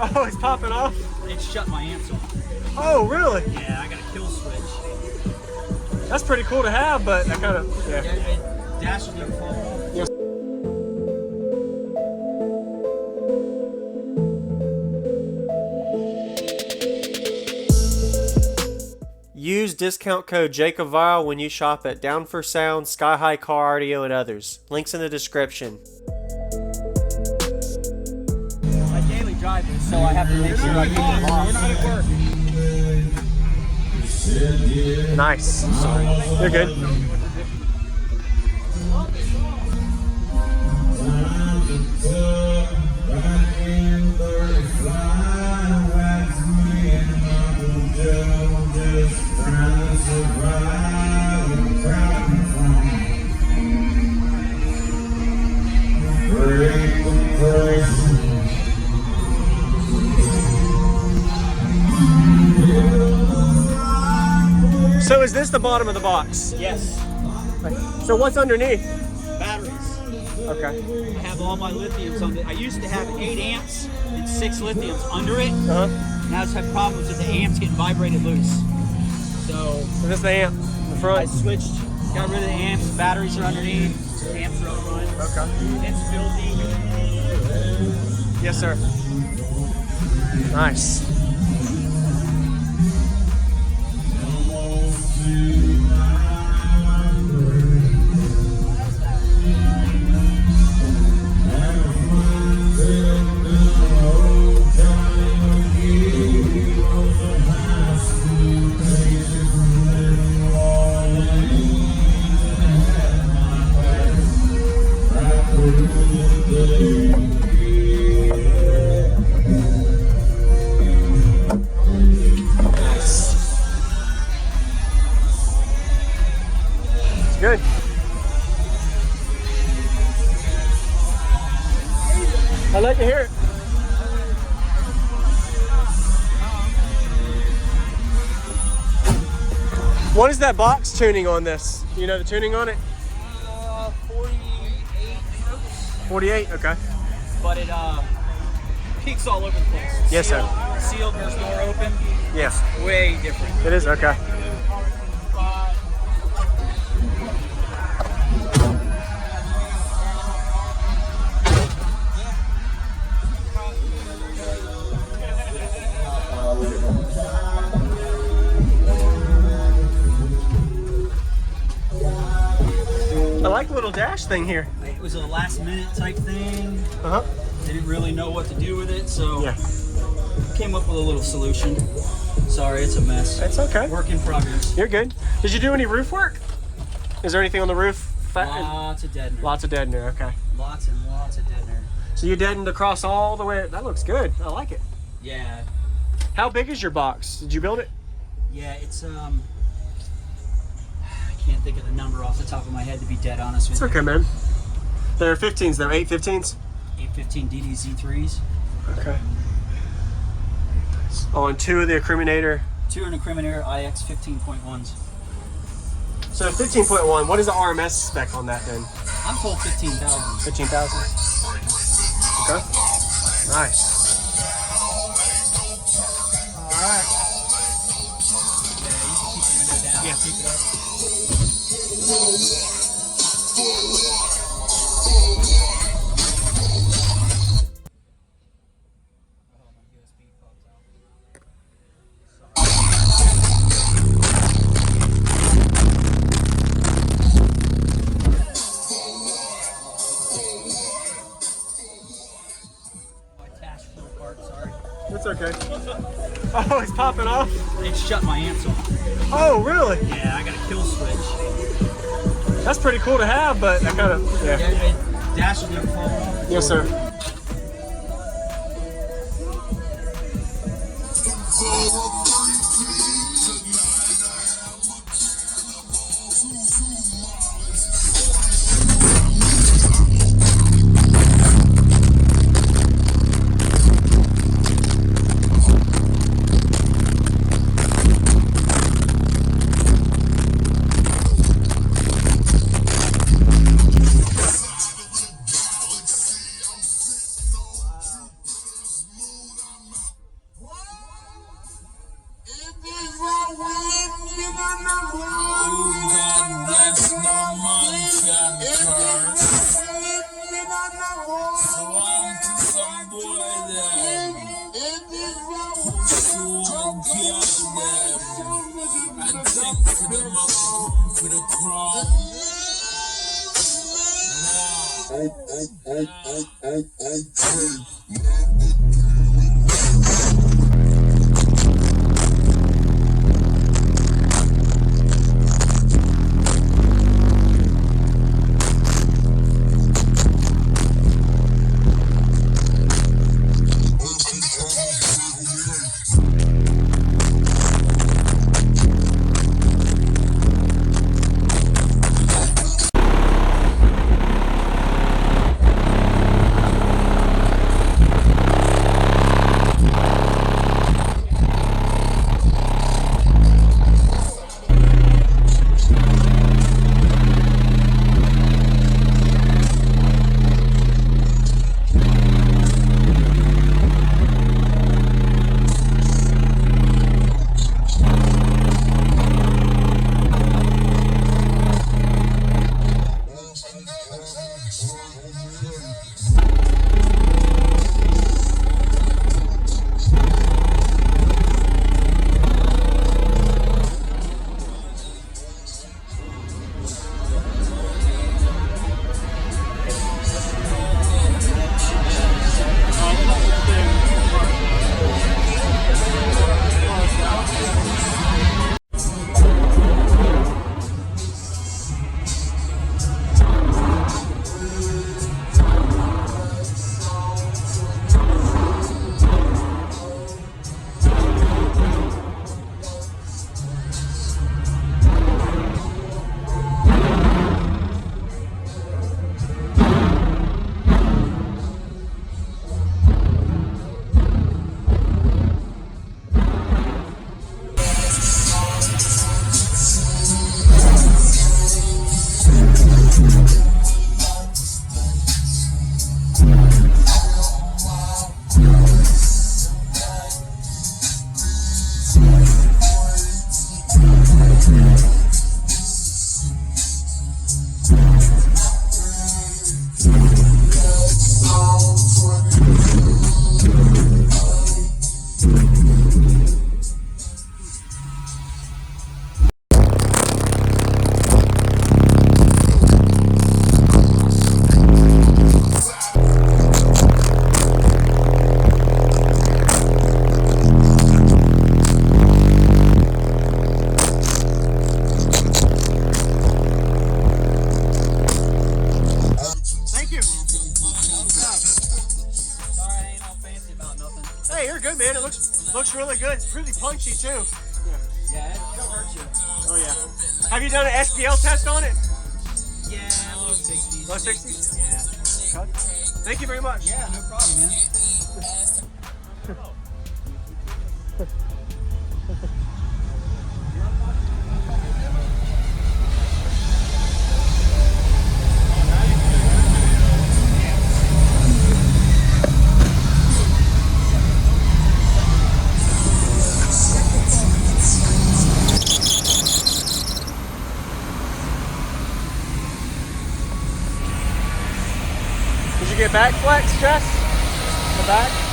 Oh, it's popping off? It shut my amps off. Oh, really? Yeah, I got a kill switch. That's pretty cool to have, but I kind of, yeah. Yeah, it dashes your phone. Yes. Use discount code JacobViral when you shop at Down for Sound, SkyHigh Car Audio, and others. Links in the description. I daily drive this, so I have to make sure I keep it off. We're not at work. Nice. Sorry. You're good. So is this the bottom of the box? Yes. So what's underneath? Batteries. Okay. I have all my lithiums on it. I used to have 8 amps and 6 lithiums under it. Uh-huh. Now I just have problems with the amps getting vibrated loose. So Is this the amp in the I front? switched, got rid of the amps, batteries are underneath, the amps are on. Okay. It's filthy. Yes, sir. Nice. Good. I'd like to hear it. What is that box tuning on this? Do you know the tuning on it? 48 hertz. 48? Okay. But it peaks all over the place. Yes, sir. Sealed versus door open. Yeah. Way different. It is? Okay. I like the little dash thing here. It was a last minute type thing. Uh-huh. Didn't really know what to do with it, so Yeah. came up with a little solution. Sorry, it's a mess. It's okay. Work in progress. You're good. Did you do any roof work? Is there anything on the roof? Lots of deadener. Lots of deadener, okay. Lots and lots of deadener. So you deadened across all the way. That looks good. I like it. Yeah. How big is your box? Did you build it? Yeah, it's I can't think of the number off the top of my head, to be dead honest with It's you. okay, man. There are 15s though, 815s? 815 DDZ3s. Okay. On 2 of the Acriminator. 2 in the Criminator IX 15.1s. So 15.1, what is the RMS spec on that then? I'm told 15,000. 15,000? Okay. Nice. Alright. Yeah, you can keep the window down. Yeah. Keep it up. It's okay. Oh, it's popping off? It shut my amps off. Oh, really? Yeah, I got a kill switch. That's pretty cool to have, but I kind of, yeah. Dash will never fall off. Yes, sir. Hey, you're good, man. It looks really good. It's really punchy too. Yeah, it'll hurt you. Oh yeah. Have you done an SPL test on it? Yeah, low 60s. Low 60s? Yeah. Okay. Thank you very much. Yeah, no problem, man. Did you get back flex, Jess? The back?